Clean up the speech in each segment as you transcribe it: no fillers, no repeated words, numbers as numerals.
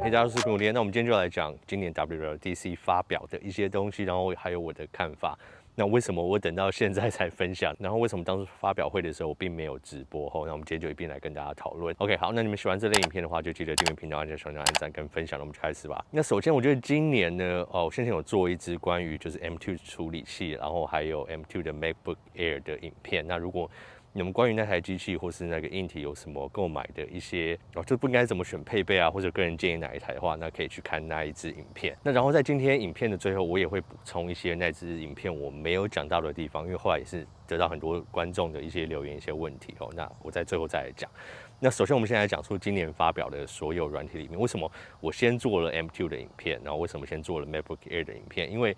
大家好，我是苹果爹。那我们今天就来讲今年 WWDC 发表的一些东西，然后还有我的看法。那为什么我等到现在才分享？然后为什么当初发表会的时候我并没有直播？那我们今天就一并来跟大家讨论。OK， 好，那你们喜欢这类影片的话，就记得订阅频道、按键小铃铛、按赞跟分享。那我们就开始吧。那首先，我觉得今年呢，我先前有做一支关于就是 M2 处理器，然后还有 M2 的 MacBook Air 的影片。那如果你们关于那台机器或是那个硬体有什么购买的一些就不应该怎么选配备啊，或者个人建议哪一台的话，那可以去看那一支影片。那然后在今天影片的最后，我也会补充一些那支影片我没有讲到的地方，因为后来也是得到很多观众的一些留言、一些问题哦。那我在最后再来讲。那首先我们现在讲出今年发表的所有软体里面，为什么我先做了 M2 的影片，然后为什么先做了 MacBook Air 的影片？因为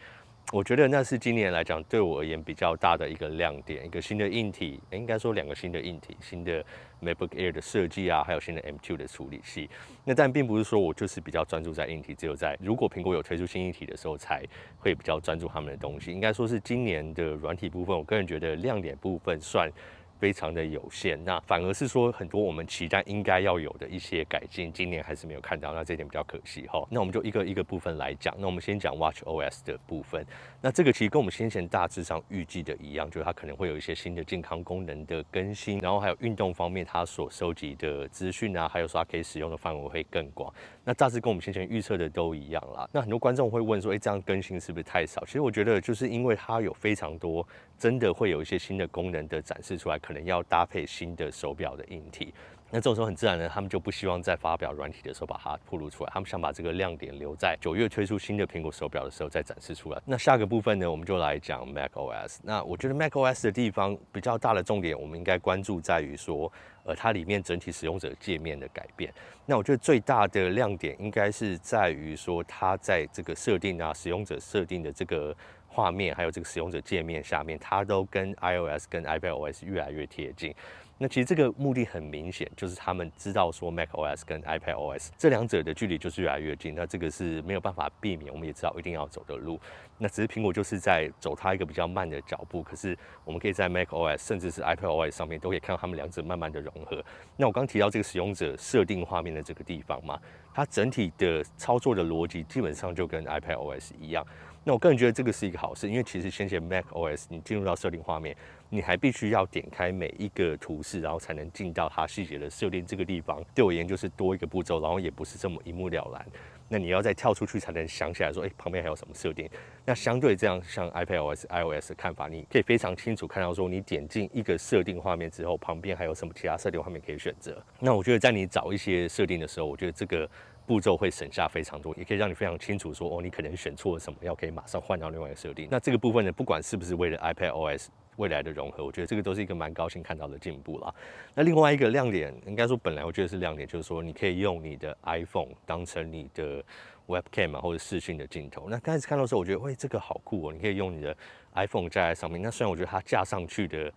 我觉得那是今年来讲对我而言比较大的一个亮点，一个新的硬体，应该说2个新的硬体，新的 MacBook Air 的设计啊，还有新的 M2 的处理器。那但并不是说我就是比较专注在硬体，只有在如果苹果有推出新硬体的时候才会比较专注他们的东西。应该说是今年的软体部分，我个人觉得亮点部分算非常的有限，那反而是说很多我们期待应该要有的一些改进，今年还是没有看到，那这一点比较可惜哈。那我们就一个一个部分来讲。那我们先讲 WatchOS 的部分。那这个其实跟我们先前大致上预计的一样，就是它可能会有一些新的健康功能的更新，然后还有运动方面它所收集的资讯啊，还有说它可以使用的范围会更广。那大致跟我们先前预测的都一样啦。那很多观众会问说，这样更新是不是太少？其实我觉得就是因为它有非常多真的会有一些新的功能的展示出来，可能要搭配新的手表的硬体。那这种时候很自然的，他们就不希望在发表软体的时候把它暴露出来，他们想把这个亮点留在9月推出新的苹果手表的时候再展示出来。那下个部分呢，我们就来讲 macOS。那我觉得 macOS 的地方比较大的重点，我们应该关注在于说，它里面整体使用者界面的改变。那我觉得最大的亮点应该是在于说，它在这个设定啊，使用者设定的这个画面，还有这个使用者界面下面，它都跟 iOS 跟 iPadOS 越来越贴近。那其实这个目的很明显，就是他们知道说 macOS 跟 iPadOS 这两者的距离就是越来越近，那这个是没有办法避免，我们也知道一定要走的路。那只是苹果就是在走它一个比较慢的脚步，可是我们可以在 macOS 甚至是 iPadOS 上面都可以看到他们两者慢慢的融合。那我刚提到这个使用者设定画面的这个地方嘛，它整体的操作的逻辑基本上就跟 iPadOS 一样。那我个人觉得这个是一个好事，因为其实先前 macOS 你进入到设定画面，你还必须要点开每一个图示，然后才能进到它细节的设定这个地方。对我而言就是多一个步骤，然后也不是这么一目了然。那你要再跳出去才能想起来说，旁边还有什么设定。那相对这样，像 iPadOS、iOS 的看法，你可以非常清楚看到说，你点进一个设定画面之后，旁边还有什么其他设定画面可以选择。那我觉得在你找一些设定的时候，我觉得这个步骤会省下非常多，也可以让你非常清楚说，你可能选错了什么，可以马上换到另外一个设定。那这个部分呢，不管是不是为了 iPadOS 未来的融合，我觉得这个都是一个蛮高兴看到的进步啦。那另外一个亮点，应该说本来我觉得是亮点，就是说你可以用你的 iPhone 当成你的 webcam 或者视讯的镜头。那刚开始看到的时候，我觉得这个好酷哦，你可以用你的 iPhone 架在上面。那虽然我觉得它架上去的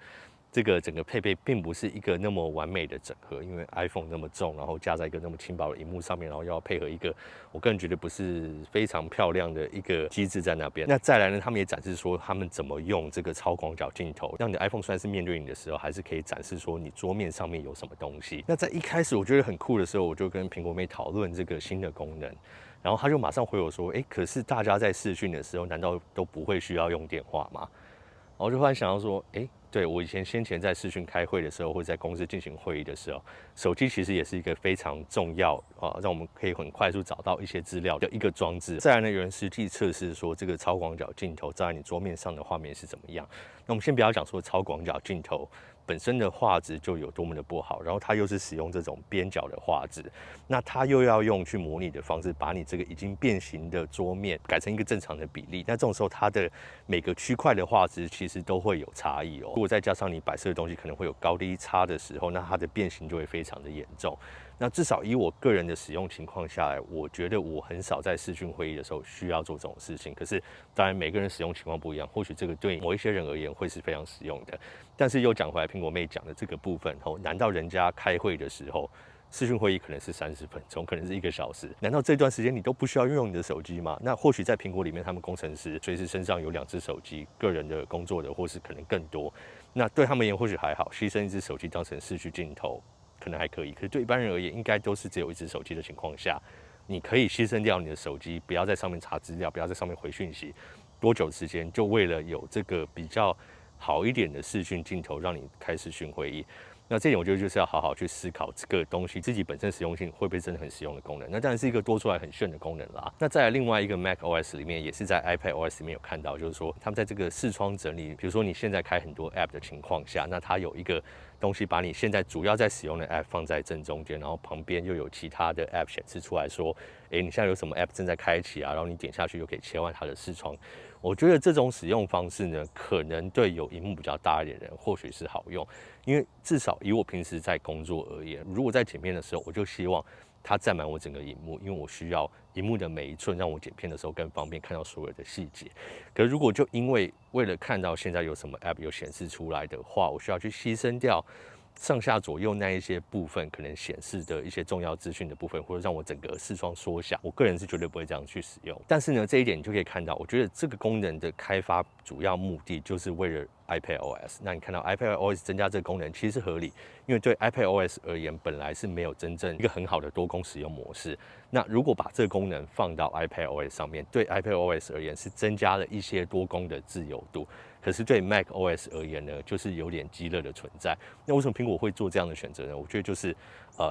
这个整个配备并不是一个那么完美的整合，因为 iPhone 那么重，然后架在一个那么轻薄的荧幕上面，然后要配合一个我个人觉得不是非常漂亮的一个机制在那边。那再来呢，他们也展示说他们怎么用这个超广角镜头，让你的 iPhone 虽然是面对你的时候，还是可以展示说你桌面上面有什么东西。那在一开始我觉得很酷的时候，我就跟苹果妹讨论这个新的功能，然后他就马上回我说，可是大家在视讯的时候，难道都不会需要用电话吗？然后我就忽然想到说，对，我以前先前在视讯开会的时候，或者在公司进行会议的时候，手机其实也是一个非常重要让我们可以很快速找到一些资料的一个装置。再来呢，有人实际测试说这个超广角镜头在你桌面上的画面是怎么样。那我们先不要讲说超广角镜头本身的画质就有多么的不好，然后它又是使用这种边角的画质，那它又要用去模拟的方式，把你这个已经变形的桌面改成一个正常的比例。那这种时候，它的每个区块的画质其实都会有差异哦。如果再加上你摆设的东西可能会有高低差的时候，那它的变形就会非常的严重。那至少以我个人的使用情况下来，我觉得我很少在视讯会议的时候需要做这种事情。可是当然每个人使用情况不一样，或许这个对某一些人而言会是非常实用的。但是又讲回来，苹果妹讲的这个部分，难道人家开会的时候，视讯会议可能是30分钟，可能是1个小时，难道这段时间你都不需要运用你的手机吗？那或许在苹果里面，他们工程师随时身上有2只手机，个人的、工作的，或是可能更多。那对他们而言或许还好，牺牲1只手机当成视讯镜头可能还可以。可是对一般人而言，应该都是只有1只手机的情况下，你可以牺牲掉你的手机，不要在上面查资料，不要在上面回讯息，多久时间，就为了有这个比较好一点的视讯镜头，让你开视讯会议。那这点我觉得就是要好好去思考这个东西自己本身实用性会不会真的很实用的功能。那当然是一个多出来很炫的功能啦。那再来另外一个 Mac OS 里面，也是在 iPad OS 里面有看到，就是说他们在这个视窗整理，比如说你现在开很多 App 的情况下，那它有一个东西把你现在主要在使用的 App 放在正中间，然后旁边又有其他的 App 显示出来说，你现在有什么 App 正在开启啊，然后你点下去就可以切换它的视窗。我觉得这种使用方式呢，可能对有萤幕比较大一点的人或许是好用，因为至少以我平时在工作而言，如果在剪片的时候，我就希望它占满我整个萤幕，因为我需要萤幕的每一寸让我剪片的时候更方便看到所有的细节。可是如果就因为了看到现在有什么 App 有显示出来的话，我需要去牺牲掉上下左右那一些部分可能显示的一些重要资讯的部分，或者让我整个视窗缩小，我个人是绝对不会这样去使用。但是呢，这一点你就可以看到，我觉得这个功能的开发主要目的就是为了 iPad OS。那你看到 iPad OS 增加这个功能其实是合理，因为对 iPad OS 而言，本来是没有真正一个很好的多工使用模式。那如果把这个功能放到 iPad OS 上面，对 iPad OS 而言是增加了一些多工的自由度。可是对 Mac OS 而言呢，就是有点鸡肋的存在。那为什么苹果会做这样的选择呢？我觉得就是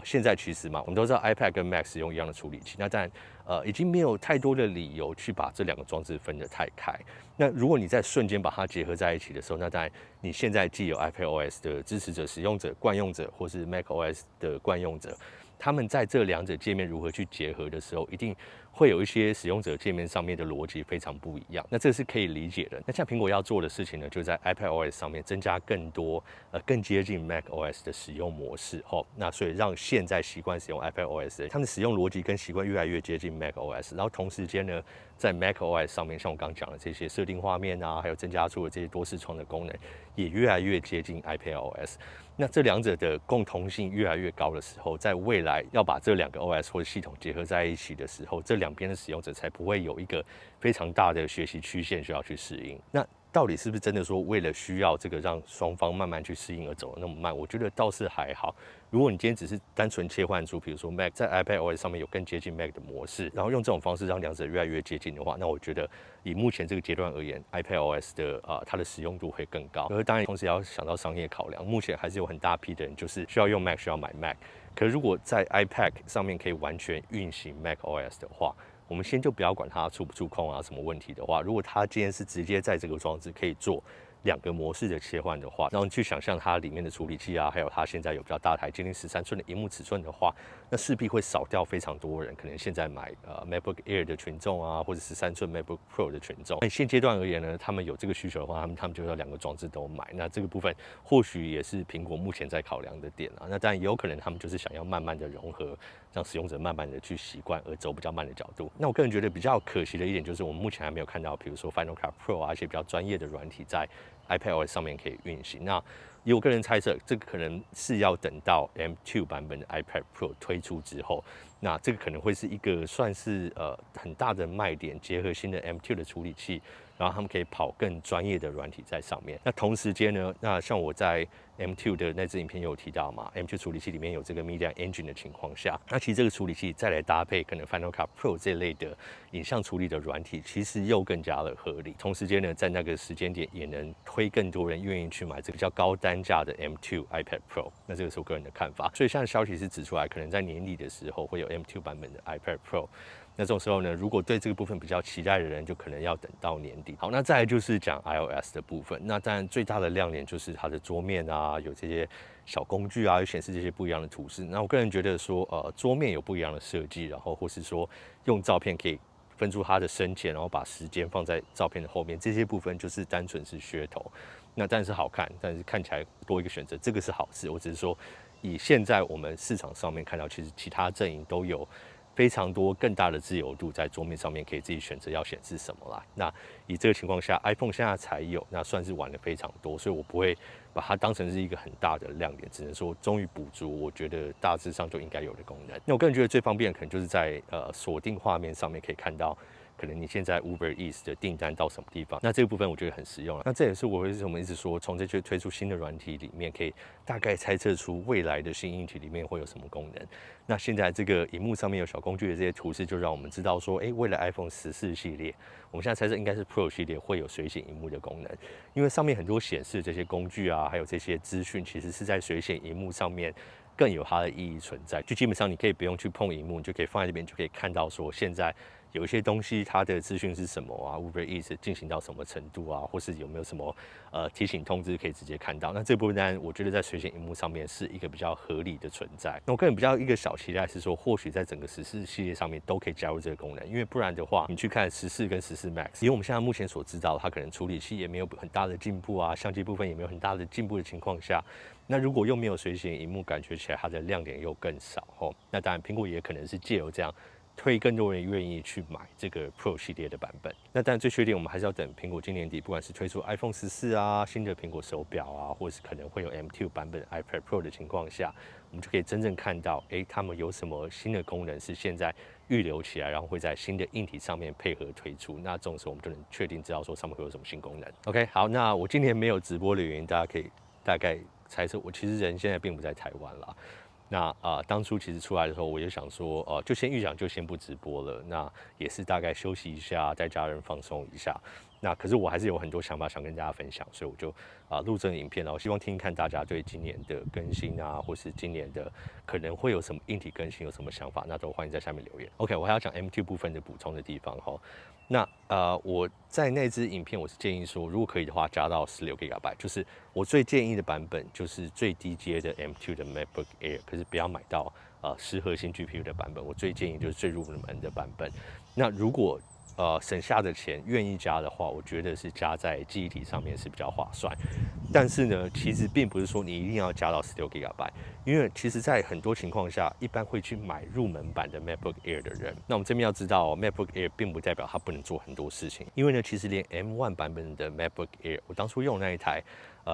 现在其实嘛，我们都知道 iPad 跟 Mac 使用一样的处理器，那当然已经没有太多的理由去把这两个装置分得太开。那如果你在瞬间把它结合在一起的时候，那当然你现在既有 iPad OS 的支持者、使用者、惯用者，或是 Mac OS 的惯用者，他们在这两者界面如何去结合的时候，一定会有一些使用者界面上面的逻辑非常不一样。那这是可以理解的。那像苹果要做的事情呢，就在 iPad OS 上面增加更多更接近 Mac OS 的使用模式那所以让现在习惯使用 iPad OS 的人，他们的使用逻辑跟习惯越来越接近 Mac OS。然后同时间呢，在 Mac OS 上面，像我刚刚讲的这些设定画面啊，还有增加出的这些多视窗的功能，也越来越接近 iPad OS。那这两者的共同性越来越高的时候，在未来要把这两个 OS 或者系统结合在一起的时候，这两边的使用者才不会有一个非常大的学习曲线需要去适应。那到底是不是真的说为了需要这个让双方慢慢去适应而走得那么慢？我觉得倒是还好。如果你今天只是单纯切换出，比如说 Mac 在 iPad OS 上面有更接近 Mac 的模式，然后用这种方式让两者越来越接近的话，那我觉得以目前这个阶段而言 ，iPad OS 的它的使用度会更高。而当然，同时也要想到商业考量，目前还是有很大批的人就是需要用 Mac，需要买 Mac。可是如果在 iPad 上面可以完全运行 Mac OS 的话，我们先就不要管它触不触控啊什么问题的话，如果它今天是直接在这个装置可以做两个模式的切换的话，然后你去想象它里面的处理器啊，还有它现在有比较大台接近13寸的萤幕尺寸的话，那势必会少掉非常多人可能现在买MacBook Air 的群众啊，或者13寸 MacBook Pro 的群众。那现阶段而言呢，他们有这个需求的话，他们就要两个装置都买。那这个部分或许也是苹果目前在考量的点啊。那当然也有可能他们就是想要慢慢的融合，让使用者慢慢的去习惯，而走比较慢的角度。那我个人觉得比较可惜的一点就是，我们目前还没有看到，比如说 Final Cut Pro 啊，一些比较专业的软体在iPadOS 上面可以运行。那以我个人猜测，这个可能是要等到 M2 版本的 iPad Pro 推出之后，那这个可能会是一个算是很大的卖点，结合新的 M2 的处理器，然后他们可以跑更专业的软体在上面。那同时间呢，那像我在 M2 的那支影片有提到嘛 ，M2 处理器里面有这个 Media Engine 的情况下，那其实这个处理器再来搭配可能 Final Cut Pro 这类的影像处理的软体，其实又更加的合理。同时间呢，在那个时间点也能推更多人愿意去买这个比较高单价的 M2 iPad Pro。那这个是我个人的看法。所以现在消息是指出来，可能在年底的时候会有 M2 版本的 iPad Pro。那这种时候呢，如果对这个部分比较期待的人，就可能要等到年底。好，那再来就是讲 iOS 的部分。那当然最大的亮点就是它的桌面啊，有这些小工具啊，有显示这些不一样的图示。那我个人觉得说，桌面有不一样的设计，然后或是说用照片可以分出它的深浅，然后把时间放在照片的后面，这些部分就是单纯是噱头。那但是好看，但是看起来多一个选择，这个是好事。我只是说，以现在我们市场上面看到，其实其他阵营都有非常多更大的自由度在桌面上面，可以自己选择要显示什么啦。那以这个情况下 ，iPhone 现在才有，那算是晚了非常多，所以我不会把它当成是一个很大的亮点，只能说终于补足我觉得大致上就应该有的功能。那我个人觉得最方便的可能就是在锁定画面上面可以看到，可可能你现在 Uber Eats 的订单到什么地方，那这个部分我觉得很实用了。那这也是我为什么一直说，从这些推出新的软体里面，可以大概猜测出未来的新硬体里面会有什么功能。那现在这个荧幕上面有小工具的这些图示，就让我们知道说，未来 iPhone 14系列，我们现在猜测应该是 Pro 系列会有水显荧幕的功能，因为上面很多显示的这些工具啊，还有这些资讯，其实是在水显荧幕上面更有它的意义存在。就基本上你可以不用去碰荧幕，你就可以放在这边，就可以看到说现在有一些东西它的资讯是什么啊 ，Uber Eats 进行到什么程度啊，或是有没有什么提醒通知可以直接看到。那这部分当然我觉得在水显荧幕上面是一个比较合理的存在。那我个人比较一个小期待是说，或许在整个14系列上面都可以加入这个功能，因为不然的话，你去看14跟14 Max，以我们现在目前所知道，它可能处理器也没有很大的进步啊，相机部分也没有很大的进步的情况下。那如果又没有水显荧幕，感觉起来它的亮点又更少哦。那当然，苹果也可能是借由这样推更多人愿意去买这个 Pro 系列的版本。那当然最确定，我们还是要等苹果今年底，不管是推出 iPhone 14啊、新的苹果手表啊，或是可能会有 M2 版本 iPad Pro 的情况下，我们就可以真正看到，他们有什么新的功能是现在预留起来，然后会在新的硬体上面配合推出。那这种时候我们就能确定知道说上面会有什么新功能。OK， 好，那我今年没有直播的原因，大家可以大概猜测，我其实人现在并不在台湾啦。那当初其实出来的时候，我就想说，就先预想就先不直播了。那也是大概休息一下，带家人放松一下。那可是我还是有很多想法想跟大家分享，所以我就录这个影片，然后希望听听看大家对今年的更新啊，或是今年的可能会有什么硬体更新有什么想法，那都欢迎在下面留言。OK， 我还要讲 M2 部分的补充的地方哈。那我在那支影片我是建议说，如果可以的话，加到16GB，就是我最建议的版本，就是最低阶的 M2 的 MacBook Air， 可是不要买到10核心 GPU 的版本，我最建议就是最入门的版本。那如果省下的钱愿意加的话，我觉得是加在记忆体上面是比较划算。但是呢，其实并不是说你一定要加到16GB，因为其实在很多情况下，一般会去买入门版的 MacBook Air 的人，那我们这边要知道，MacBook Air 并不代表它不能做很多事情，因为呢，其实连 M1 版本的 MacBook Air， 我当初用的那一台，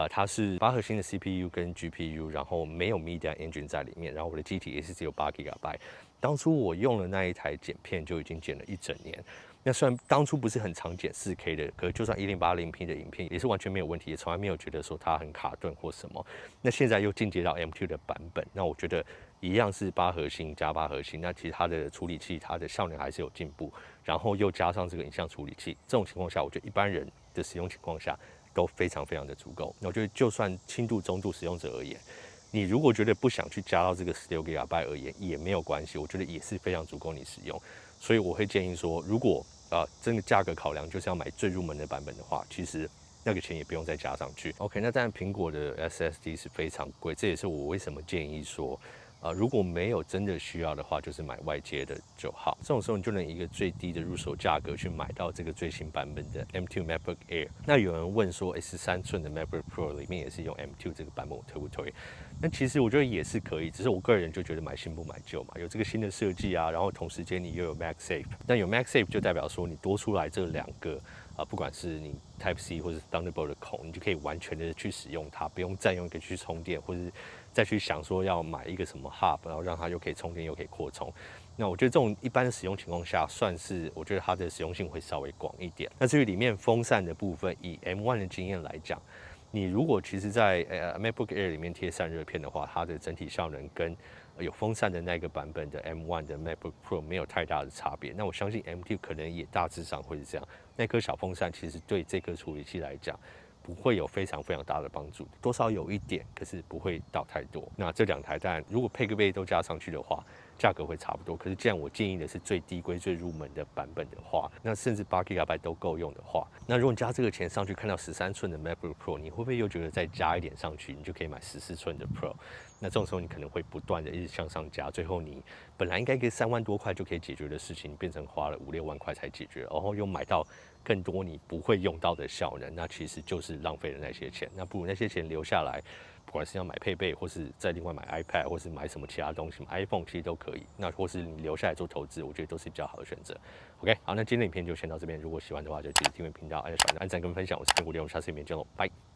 它是8核心的 CPU 跟 GPU， 然后没有 Media Engine 在里面，然后我的机体也是只有8GB。当初我用的那一台剪片就已经剪了1整年。那虽然当初不是很常剪 4K 的，可是就算1080p 的影片也是完全没有问题，也从来没有觉得说它很卡顿或什么。那现在又进阶到 M2 的版本，那我觉得一样是8核心加8核心，那其实它的处理器它的效能还是有进步，然后又加上这个影像处理器，这种情况下，我觉得一般人的使用情况下都非常非常的足够。那我觉得就算轻度、中度使用者而言，你如果觉得不想去加到这个16GB而言也没有关系，我觉得也是非常足够你使用。所以我会建议说，如果真的价格考量就是要买最入门的版本的话，其实那个钱也不用再加上去。OK， 那当然苹果的 SSD 是非常贵，这也是我为什么建议说，如果没有真的需要的话，就是买外接的就好。这种时候你就能以一个最低的入手价格去买到这个最新版本的 M2 MacBook Air。那有人问说，13寸的 MacBook Pro 里面也是用 M2 这个版本，我推不推？那其实我觉得也是可以，只是我个人就觉得买新不买旧嘛，有这个新的设计啊，然后同时间你又有 MagSafe， 但有 MagSafe 就代表说你多出来这2个不管是你 Type C 或者 Thunderbolt 的孔，你就可以完全的去使用它，不用再用一个去充电，或者再去想说要买一个什么 Hub， 然后让它又可以充电又可以扩充。那我觉得这种一般的使用情况下，算是我觉得它的使用性会稍微广一点。那至于里面风扇的部分，以 M1 的经验来讲，你如果其实在MacBook Air 里面贴散热片的话，它的整体效能跟有风扇的那个版本的 M1 的 MacBook Pro 没有太大的差别。那我相信 M2 可能也大致上会是这样。那颗小风扇其实对这颗处理器来讲，不会有非常非常大的帮助，多少有一点，可是不会到太多。那这2台当然如果配个备都加上去的话，价格会差不多。可是既然我建议的是最低规最入门的版本的话，那甚至8GB 都够用的话，那如果你加这个钱上去看到13寸的 MacBook Pro， 你会不会又觉得再加一点上去，你就可以买14寸的 Pro？ 那这种时候你可能会不断的一直向上加，最后你本来应该3万多块就可以解决的事情，变成花了5、6万块才解决，然后又买到更多你不会用到的效能，那其实就是浪费了那些钱。那不如那些钱留下来，不管是要买配备，或是再另外买 iPad， 或是买什么其他东西，买 iPhone 其实都可以。那或是你留下来做投资，我觉得都是比较好的选择。OK， 好，那今天的影片就先到这边。如果喜欢的话，就记得订阅频道，按赞跟分享。我是苹果利用，下次影片见喽，拜。